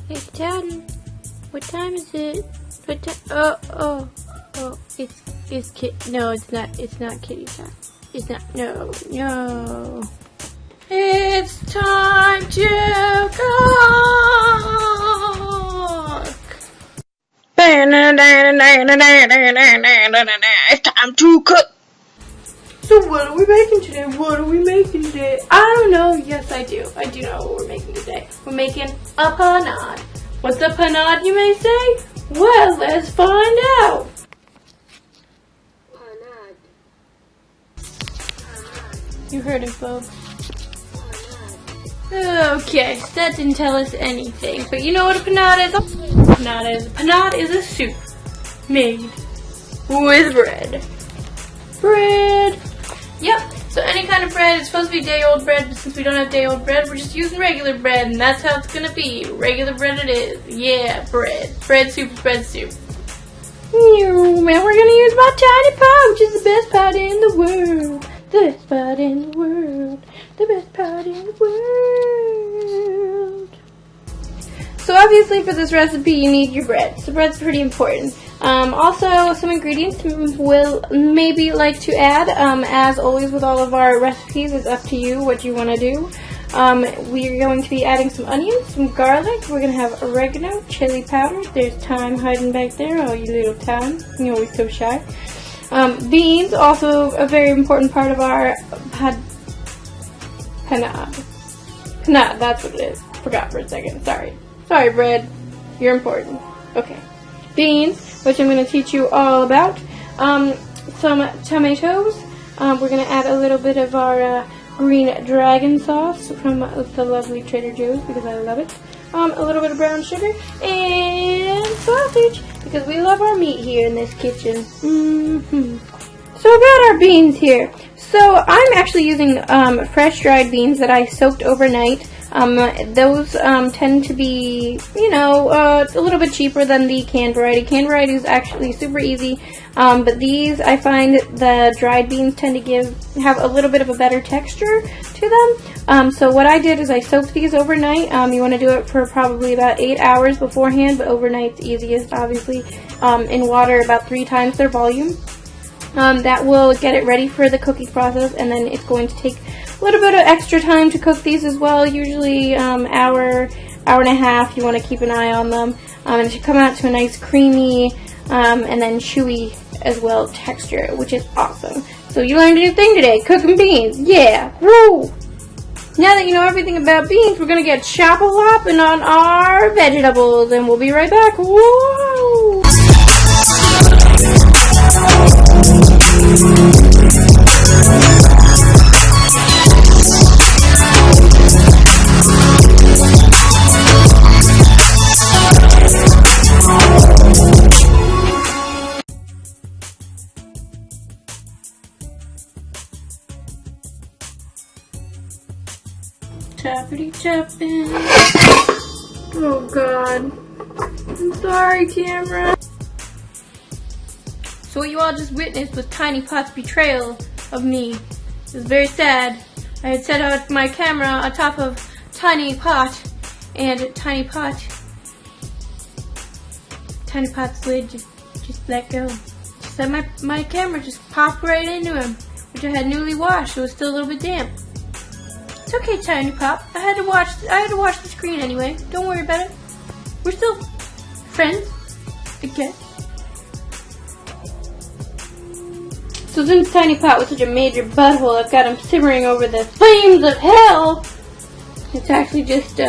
Hey, Daddy, what time is it? What time? Oh, it's kid. No, it's not kitty time. It's not, no. It's time to cook! It's time to cook! So what are we making today? I don't know. Yes, I do. I do know what we're making today. We're making a panade. What's a panade, you may say? Well, let's find out. Panade. You heard it, folks. Okay, that didn't tell us anything. But you know what a panade is? Panade is a soup made with bread. Yep, so any kind of bread. It's supposed to be day-old bread, but since we don't have day-old bread, we're just using regular bread, and that's how it's gonna be. Regular bread it is. Yeah, bread. Bread soup. And we're gonna use my tiny pot, which is the best pot in the world. The best pot in the world. The best pot in the world. So obviously for this recipe you need your bread. So bread's pretty important. Also, some ingredients we'll maybe like to add. As always with all of our recipes, it's up to you what you want to do. We are going to be adding some onions, some garlic. We're going to have oregano, chili powder. There's thyme hiding back there. Oh, you little thyme. You're always so shy. Beans, also a very important part of our panade. Panade, that's what it is. Forgot for a second. Sorry, bread. You're important. Okay. Beans, which I'm going to teach you all about. Some tomatoes. We're going to add a little bit of our green dragon sauce from the lovely Trader Joe's because I love it. A little bit of brown sugar and sausage because we love our meat here in this kitchen. So about our beans here. So I'm actually using fresh dried beans that I soaked overnight. Those tend to be, a little bit cheaper than the canned variety. Canned variety is actually super easy, but these, I find the dried beans tend to have a little bit of a better texture to them. So what I did is I soaked these overnight. You want to do it for probably about 8 hours beforehand, but overnight's easiest, obviously, in water about 3 times their volume. That will get it ready for the cooking process, and then it's going to take a little bit of extra time to cook these as well, usually hour and a half. You want to keep an eye on them. It should come out to a nice creamy and then chewy as well texture, which is awesome. So you learned a new thing today, cooking beans. Yeah, woo! Now that you know everything about beans, we're going to get chop-a-lopping on our vegetables, and we'll be right back. Whoa! Choppity-chopping. Oh God. I'm sorry, camera. So what you all just witnessed was Tiny Pot's betrayal of me. It was very sad. I had set out my camera on top of Tiny Pot, and Tiny Pot's lid just let go. Just let my camera just popped right into him, which I had newly washed, so it was still a little bit damp. It's okay, Tiny Pop. I had to watch the screen anyway. Don't worry about it. We're still friends, I guess. So since Tiny Pot was such a major butthole, I've got him simmering over the flames of hell. It's actually just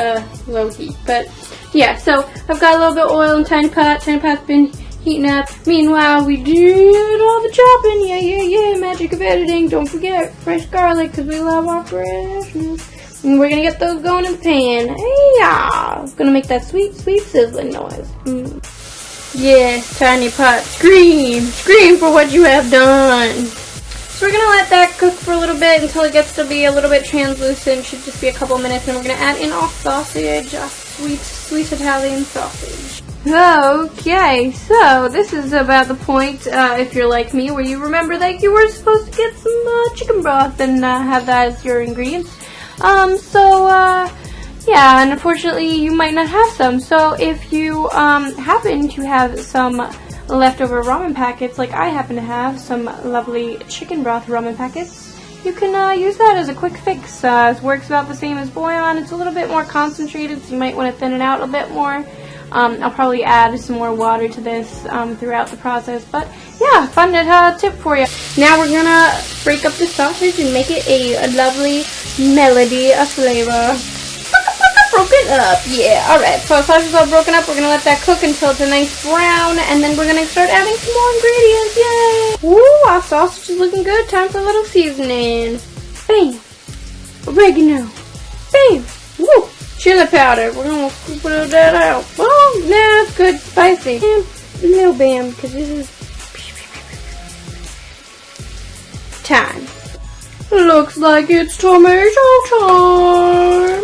low heat, but yeah. So I've got a little bit of oil in Tiny Pot. Tiny Pot's been heating up. Meanwhile, we did all the chopping. Yeah. Magic of editing. Don't forget fresh garlic because we love our freshness. And we're gonna get those going in the pan. Hey-ya! Gonna make that sweet sizzling noise. Yeah, Tiny Pot, scream for what you have done. So we're gonna let that cook for a little bit until it gets to be a little bit translucent. Should just be a couple minutes, and we're gonna add in our sausage, our sweet Italian sausage. Okay, so this is about the point, if you're like me, where you remember that you were supposed to get some chicken broth and have that as your ingredients. Yeah, and unfortunately you might not have some. So if you happen to have some leftover ramen packets, like I happen to have some lovely chicken broth ramen packets, you can use that as a quick fix. It works about the same as bouillon. It's a little bit more concentrated, so you might want to thin it out a bit more. I'll probably add some more water to this throughout the process. But yeah, fun tip for you. Now we're going to break up the sausage and make it a lovely melody of flavor. Broken up, yeah. Alright, so our sausage is all broken up. We're going to let that cook until it's a nice brown, and then we're going to start adding some more ingredients. Yay! Woo, our sausage is looking good. Time for a little seasoning. Bam! Oregano. Bam! Woo! Chili powder. We're going to put that out. Oh, nah, it's good. Spicy. Bam. A little bam, because this is thyme. Looks like it's tomato time.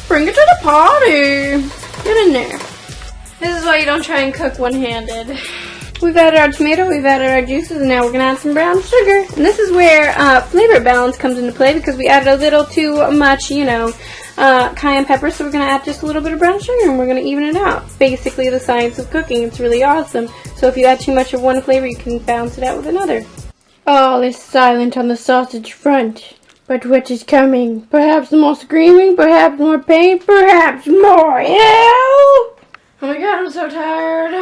Bring it to the party. Get in there. This is why you don't try and cook one-handed. We've added our tomato, we've added our juices, and now we're going to add some brown sugar. And this is where flavor balance comes into play, because we added a little too much, cayenne pepper, so we're going to add just a little bit of brown sugar, and we're going to even it out. Basically the science of cooking. It's really awesome. So if you add too much of one flavor, you can balance it out with another. All is silent on the sausage front. But what is coming? Perhaps more screaming, perhaps more pain, perhaps more hell! Oh my god, I'm so tired.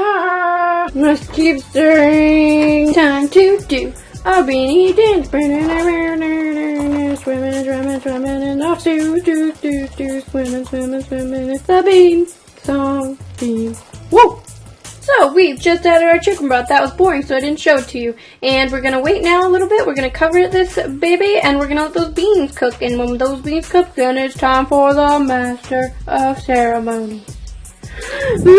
Must keep stirring. Time to do a beanie dance. Swimming, and off to swimming. It's the bean song theme. Whoa! So, we've just added our chicken broth. That was boring, so I didn't show it to you. And we're going to wait now a little bit. We're going to cover this baby, and we're going to let those beans cook. And when those beans cook, then it's time for the master of ceremony. The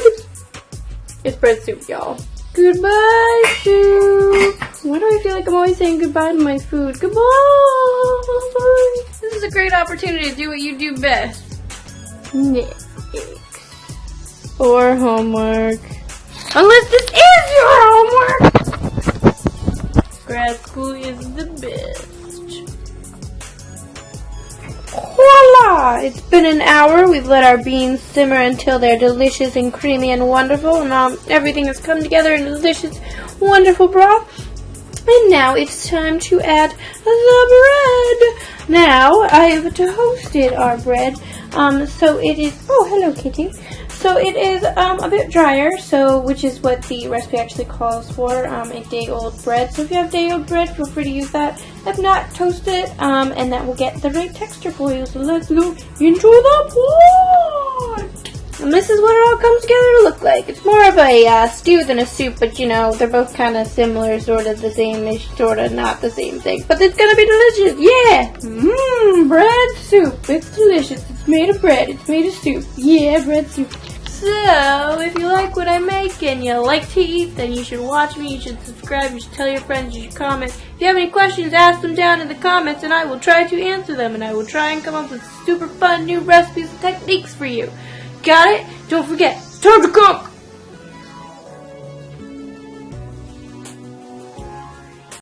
bread! It's bread soup, y'all. Goodbye, soup. Why do I feel like I'm always saying goodbye to my food? Goodbye. This is a great opportunity to do what you do best. Netflix. Or homework. Unless this is your homework! Grad school is the best. Voila! It's been an hour. We've let our beans simmer until they're delicious and creamy and wonderful. And everything has come together in a delicious, wonderful broth. And now it's time to add the bread. Now I've toasted our bread. So it is... Oh, hello, kitty. So it is a bit drier, which is what the recipe actually calls for, a day-old bread. So if you have day-old bread, feel free to use that. If not, toast it, and that will get the right texture for you. So let's go into the pot! And this is what it all comes together to look like. It's more of a stew than a soup, but they're both kind of similar, sort of the same-ish, sort of not the same thing. But it's going to be delicious, yeah! Bread soup. It's delicious. It's made of bread. It's made of soup. Yeah, bread soup. So, if you like what I make and you like to eat, then you should watch me, you should subscribe, you should tell your friends, you should comment. If you have any questions, ask them down in the comments and I will try to answer them. And I will try and come up with super fun new recipes and techniques for you. Got it? Don't forget, it's time to cook!